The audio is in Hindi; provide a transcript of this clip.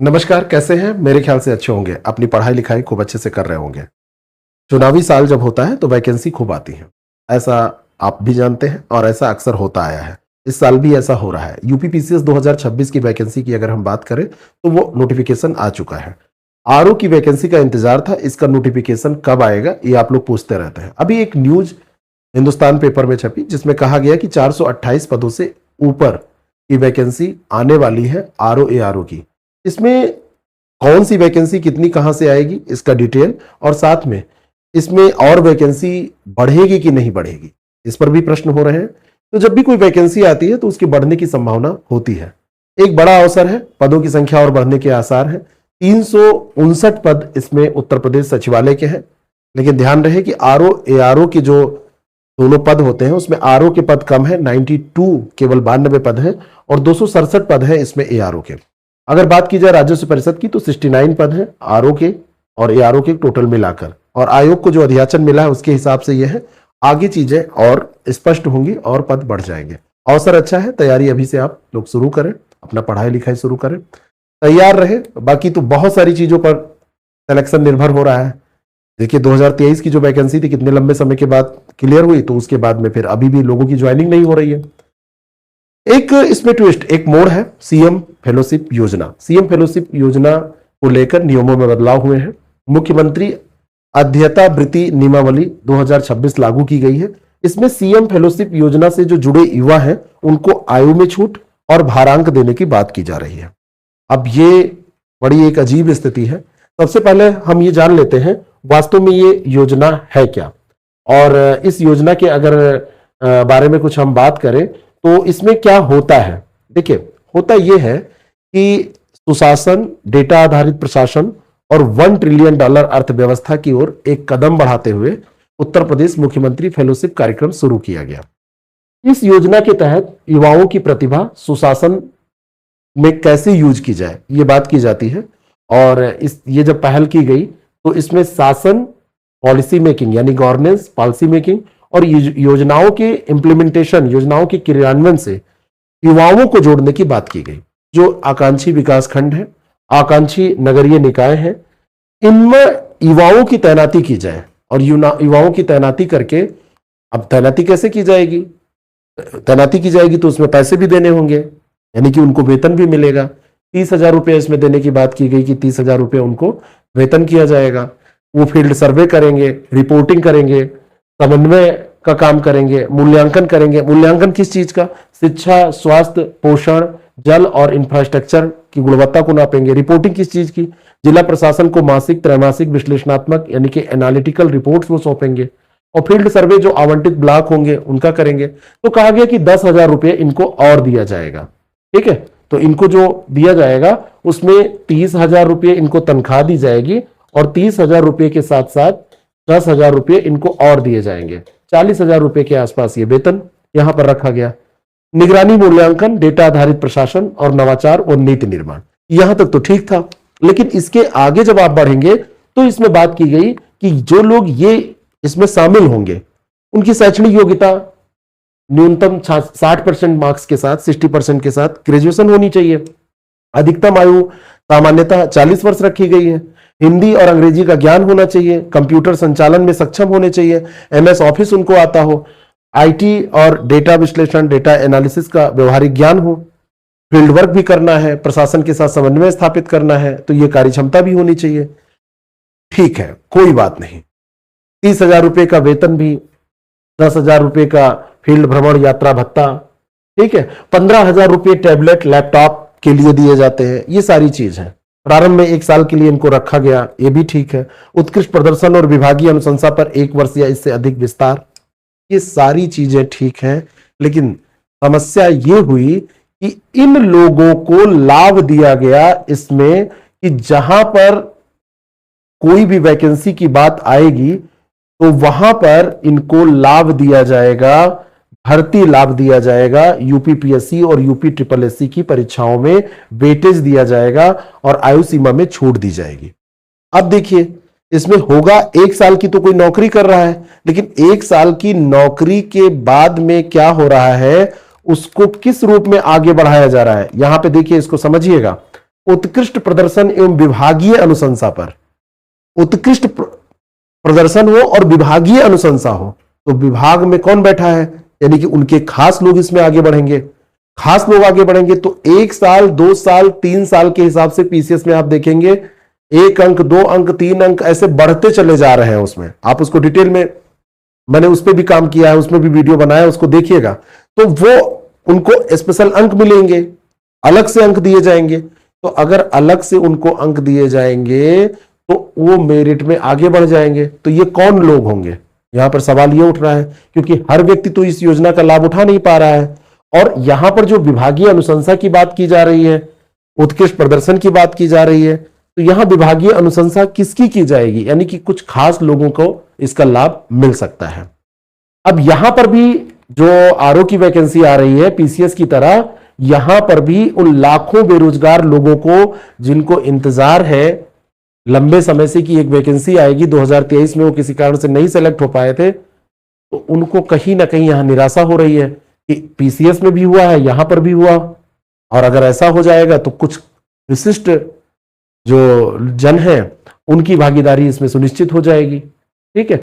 नमस्कार, कैसे हैं? मेरे ख्याल से अच्छे होंगे। अपनी पढ़ाई लिखाई खूब अच्छे से कर रहे होंगे। चुनावी साल जब होता है तो वैकेंसी खूब आती है। ऐसा आप भी जानते हैं और ऐसा अक्सर होता आया है। इस साल भी ऐसा हो रहा है। यूपीपीसीएस 2026 की वैकेंसी की अगर हम बात करें तो वो नोटिफिकेशन आ चुका है। आरओ की वैकेंसी का इंतजार था, इसका नोटिफिकेशन कब आएगा ये आप लोग पूछते रहते हैं। अभी एक न्यूज हिंदुस्तान पेपर में छपी जिसमें कहा गया कि 428 पदों से ऊपर की वैकेंसी आने वाली है आरओ एआरओ की। इसमें कौन सी वैकेंसी कितनी कहां से आएगी इसका डिटेल, और साथ में इसमें और वैकेंसी बढ़ेगी कि नहीं बढ़ेगी, इस पर भी प्रश्न हो रहे हैं। तो जब भी कोई वैकेंसी आती है तो उसके बढ़ने की संभावना होती है। एक बड़ा अवसर है, पदों की संख्या और बढ़ने के आसार हैं। 359 पद इसमें उत्तर प्रदेश सचिवालय के हैं। लेकिन ध्यान रहे कि आरओ एआरओ के जो दोनों पद होते हैं उसमें आरओ के पद कम है, 92 केवल 92 पद है, और 267 पद है इसमें एआरओ के। अगर बात की जाए राजस्व परिषद की तो 69 पद है आरओ के और एआरओ के टोटल मिलाकर, और आयोग को जो अध्याचन मिला है उसके हिसाब से यह है। आगे चीजें और स्पष्ट होंगी और पद बढ़ जाएंगे। अवसर अच्छा है, तैयारी अभी से आप लोग शुरू करें, अपना पढ़ाई लिखाई शुरू करें, तैयार रहे। बाकी तो बहुत सारी चीजों पर सिलेक्शन निर्भर हो रहा है। देखिए 2023 की जो वैकेंसी थी कितने लंबे समय के बाद क्लियर हुई, तो उसके बाद में फिर अभी भी लोगों की ज्वाइनिंग नहीं हो रही है। एक इसमें ट्विस्ट, एक मोड़ है सीएम फेलोशिप योजना। सीएम फेलोशिप योजना को लेकर नियमों में बदलाव हुए हैं। मुख्यमंत्री अध्यता वृत्ति नियमावली 2026 लागू की गई है। इसमें सीएम फेलोशिप योजना से जो जुड़े युवा हैं उनको आयु में छूट और भारांक देने की बात की जा रही है। अब ये बड़ी एक अजीब स्थिति है। सबसे पहले हम ये जान लेते हैं वास्तव में ये योजना है क्या, और इस योजना के अगर बारे में कुछ हम बात करें तो इसमें क्या होता है। देखिए होता यह है कि सुशासन, डेटा आधारित प्रशासन और $1 ट्रिलियन अर्थव्यवस्था की ओर एक कदम बढ़ाते हुए उत्तर प्रदेश मुख्यमंत्री फेलोशिप कार्यक्रम शुरू किया गया। इस योजना के तहत युवाओं की प्रतिभा सुशासन में कैसे यूज की जाए ये बात की जाती है। और ये जब पहल की गई तो इसमें शासन, पॉलिसी मेकिंग यानी गवर्नेंस, पॉलिसी मेकिंग और योजनाओं के इंप्लीमेंटेशन, योजनाओं के क्रियान्वयन से युवाओं को जोड़ने की बात की गई। जो आकांक्षी विकास खंड है, आकांक्षी नगरीय निकाय हैं, इनमें युवाओं की तैनाती की जाए। और युवाओं की तैनाती करके, अब तैनाती कैसे की जाएगी? तैनाती की जाएगी तो उसमें पैसे भी देने होंगे, यानी कि उनको वेतन भी मिलेगा। 30,000 रुपये इसमें देने की बात की गई कि 30,000 रुपये उनको वेतन किया जाएगा। वो फील्ड सर्वे करेंगे, रिपोर्टिंग करेंगे, समन्वय का काम करेंगे, मूल्यांकन करेंगे। मूल्यांकन किस चीज का? शिक्षा, स्वास्थ्य, पोषण, जल और इंफ्रास्ट्रक्चर की गुणवत्ता को नापेंगे। रिपोर्टिंग किस चीज की? जिला प्रशासन को मासिक, त्रैमासिक विश्लेषणात्मक यानी कि एनालिटिकल रिपोर्ट्स वो सौंपेंगे। और फील्ड सर्वे जो आवंटित ब्लॉक होंगे उनका करेंगे। तो कहा गया कि 10,000 रुपये इनको और दिया जाएगा। ठीक है, तो इनको जो दिया जाएगा उसमें 30,000 रुपये इनको तनख्वाह दी जाएगी, और 30,000 रुपये के साथ साथ 10,000 रुपये इनको और दिए जाएंगे। 40,000 रुपये के आसपास ये वेतन यहां पर रखा गया। निगरानी, मूल्यांकन, डेटा आधारित प्रशासन और नवाचार और नीति निर्माण, यहां तक तो ठीक था। लेकिन इसके आगे जब आप बढ़ेंगे तो इसमें बात की गई कि जो लोग ये इसमें शामिल होंगे उनकी शैक्षणिक योग्यता न्यूनतम 60% मार्क्स के साथ, 60% के साथ ग्रेजुएशन होनी चाहिए। अधिकतम आयु सामान्यतः 40 वर्ष रखी गई है। हिंदी और अंग्रेजी का ज्ञान होना चाहिए। कंप्यूटर संचालन में सक्षम होने चाहिए। एमएस ऑफिस उनको आता हो। आईटी और डेटा विश्लेषण, डेटा एनालिसिस का व्यवहारिक ज्ञान हो। फील्ड वर्क भी करना है, प्रशासन के साथ समन्वय स्थापित करना है, तो ये कार्य क्षमता भी होनी चाहिए। ठीक है, कोई बात नहीं। 30,000 रुपये का वेतन भी, 10,000 रुपये का फील्ड भ्रमण यात्रा भत्ता, ठीक है, 15,000 रुपये टैबलेट, लैपटॉप के लिए दिए जाते हैं। ये सारी चीज है। प्रारंभ में 1 साल के लिए इनको रखा गया, ये भी ठीक है। उत्कृष्ट प्रदर्शन और विभागीय अनुशंसा पर 1 वर्ष या इससे अधिक विस्तार, ये सारी चीजें ठीक हैं। लेकिन समस्या ये हुई कि इन लोगों को लाभ दिया गया इसमें कि जहां पर कोई भी वैकेंसी की बात आएगी तो वहां पर इनको लाभ दिया जाएगा, भर्ती लाभ दिया जाएगा। यूपीपीएससी और यूपी ट्रिपल एससी की परीक्षाओं में वेटेज दिया जाएगा और आयु सीमा में छूट दी जाएगी। अब देखिए इसमें होगा, 1 साल की तो कोई नौकरी कर रहा है, लेकिन 1 साल की नौकरी के बाद में क्या हो रहा है, उसको किस रूप में आगे बढ़ाया जा रहा है। यहां पे देखिए, इसको समझिएगा। उत्कृष्ट प्रदर्शन एवं विभागीय अनुशंसा पर, उत्कृष्ट प्रदर्शन हो और विभागीय अनुशंसा हो, तो विभाग में कौन बैठा है, यानी कि उनके खास लोग इसमें आगे बढ़ेंगे। खास लोग आगे बढ़ेंगे तो 1 साल 2 साल 3 साल के हिसाब से पीसीएस में आप देखेंगे 1 अंक 2 अंक 3 अंक ऐसे बढ़ते चले जा रहे हैं। उसमें आप उसको डिटेल में, मैंने उस पर भी काम किया है, उसमें भी वीडियो बनाया, उसको देखिएगा। तो वो उनको स्पेशल अंक मिलेंगे, अलग से अंक दिए जाएंगे। तो अगर अलग से उनको अंक दिए जाएंगे तो वो मेरिट में आगे बढ़ जाएंगे। तो ये कौन लोग होंगे, यहां पर सवाल ये उठ रहा है, क्योंकि हर व्यक्ति तो इस योजना का लाभ उठा नहीं पा रहा है। और यहां पर जो विभागीय अनुशंसा की बात की जा रही है, उत्कृष्ट प्रदर्शन की बात की जा रही है, तो यहां विभागीय अनुशंसा किसकी की जाएगी, यानी कि कुछ खास लोगों को इसका लाभ मिल सकता है। अब यहां पर भी जो आरओ की वैकेंसी आ रही है पीसीएस की तरह, यहां पर भी उन लाखों बेरोजगार लोगों को जिनको इंतजार है लंबे समय से कि एक वैकेंसी आएगी 2023 में, वो किसी कारण से नहीं सेलेक्ट हो पाए थे, तो उनको कहीं ना कहीं यहां निराशा हो रही है कि पीसीएस में भी हुआ है, यहां पर भी हुआ, और अगर ऐसा हो जाएगा तो कुछ विशिष्ट जो जन है उनकी भागीदारी इसमें सुनिश्चित हो जाएगी। ठीक है।